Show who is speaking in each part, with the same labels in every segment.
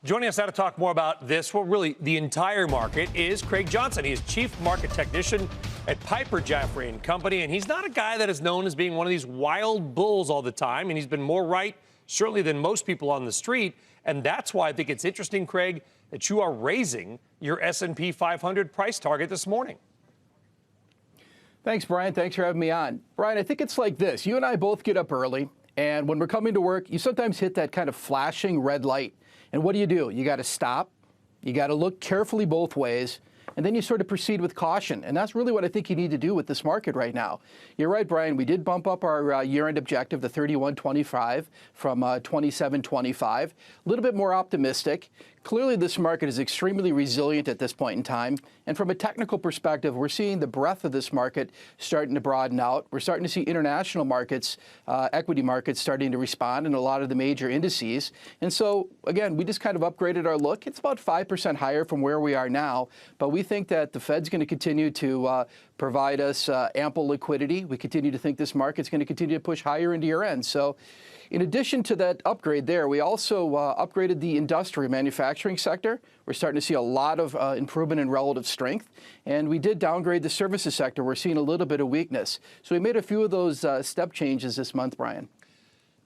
Speaker 1: Joining us now to talk more about this, well, really the entire market, is Craig Johnson. He is Chief Market Technician at Piper Jaffray Company, and he's not a guy that is known as being one of these wild bulls all the time, and he's been more right, certainly, than most people on the street, and that's why I think it's interesting, Craig, that you are raising your S&P 500 price target this morning.
Speaker 2: Thanks, Brian. Thanks for having me on. Brian, I think it's like this. You and I both get up early, and when we're coming to work, you sometimes hit that kind of flashing red light. And what do? You got to stop. You got to look carefully both ways. And then you sort of proceed with caution. And that's really what I think you need to do with this market right now. You're right, Brian. We did bump up our year-end objective to 31.25 from 27.25. A little bit more optimistic. Clearly, this market is extremely resilient at this point in time. And from a technical perspective, we're seeing the breadth of this market starting to broaden out. We're starting to see international markets, equity markets, starting to respond in a lot of the major indices. And so, again, we just kind of upgraded our look. It's about 5% higher from where we are now. But we think that the Fed's going to continue to provide us ample liquidity. We continue to think this market's going to continue to push higher into year-end. So in addition to that upgrade there, we also upgraded the industrial manufacturing sector. We're starting to see a lot of improvement in relative strength. And we did downgrade the services sector. We're seeing a little bit of weakness. So we made a few of those step changes this month, Brian.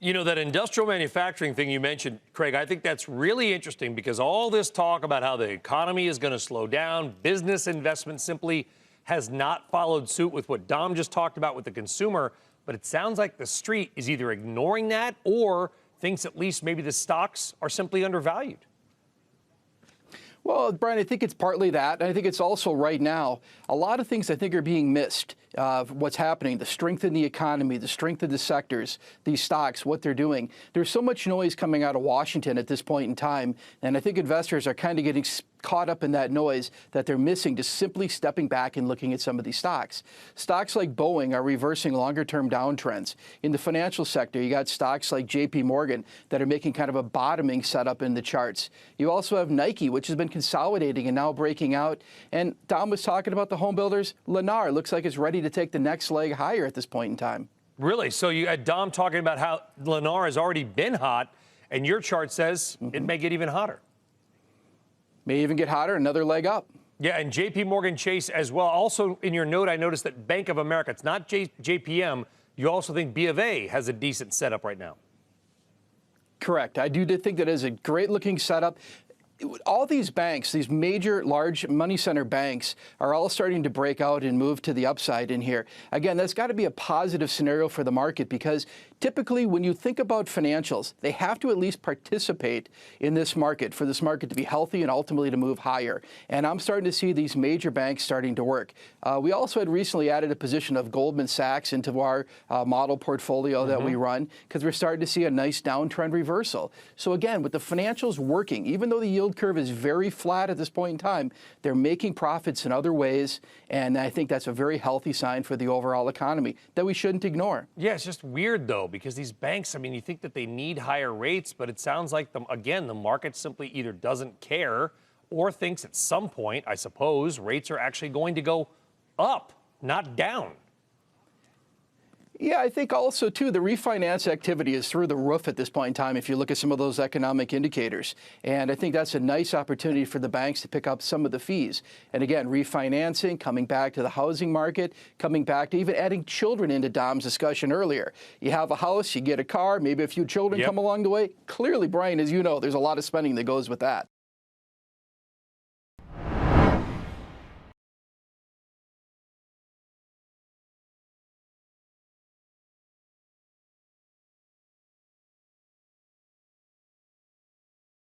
Speaker 1: You know, that industrial manufacturing thing you mentioned, Craig, I think that's really interesting because all this talk about how the economy is going to slow down, business investment simply has not followed suit with what Dom just talked about with the consumer. But it sounds like the street is either ignoring that or thinks at least maybe the stocks are simply undervalued.
Speaker 2: Well, Brian, I think it's partly that. And I think it's also right now, a lot of things I think are being missed. What's happening, the strength in the economy, the strength of the sectors, these stocks, what they're doing. There's so much noise coming out of Washington at this point in time. And I think investors are kind of getting caught up in that noise that they're missing, just simply stepping back and looking at some of these stocks. Stocks like Boeing are reversing longer-term downtrends. In the financial sector, you got stocks like JP Morgan that are making kind of a bottoming setup in the charts. You also have Nike, which has been consolidating and now breaking out. And Dom was talking about the home builders. Lennar looks like it's ready to take the next leg higher at this point in time.
Speaker 1: Really? So you had Dom talking about how Lennar has already been hot, and your chart says it may get even hotter.
Speaker 2: May even get hotter, another leg up.
Speaker 1: Yeah, and JP Morgan Chase as well. Also, in your note, I noticed that Bank of America, it's not JPM. You also think B of A has a decent setup right now.
Speaker 2: Correct. I do think that is a great-looking setup. All these banks, these major, large money center banks, are all starting to break out and move to the upside in here. Again, that's got to be a positive scenario for the market because typically when you think about financials, they have to at least participate in this market for this market to be healthy and ultimately to move higher. And I'm starting to see these major banks starting to work. We also had recently added a position of Goldman Sachs into our model portfolio that we run because we're starting to see a nice downtrend reversal. So again, with the financials working, even though the yield curve is very flat at this point in time, they're making profits in other ways, and I think that's a very healthy sign for the overall economy that we shouldn't ignore.
Speaker 1: Yeah, it's just weird, though, because these banks, I mean, you think that they need higher rates, but it sounds like, again, the market simply either doesn't care or thinks at some point, I suppose, rates are actually going to go up, not down.
Speaker 2: Yeah, I think also, too, the refinance activity is through the roof at this point in time if you look at some of those economic indicators. And I think that's a nice opportunity for the banks to pick up some of the fees. And again, refinancing, coming back to the housing market, coming back to even adding children into Dom's discussion earlier. You have a house, you get a car, maybe a few children come along the way. Clearly, Brian, as you know, there's a lot of spending that goes with that.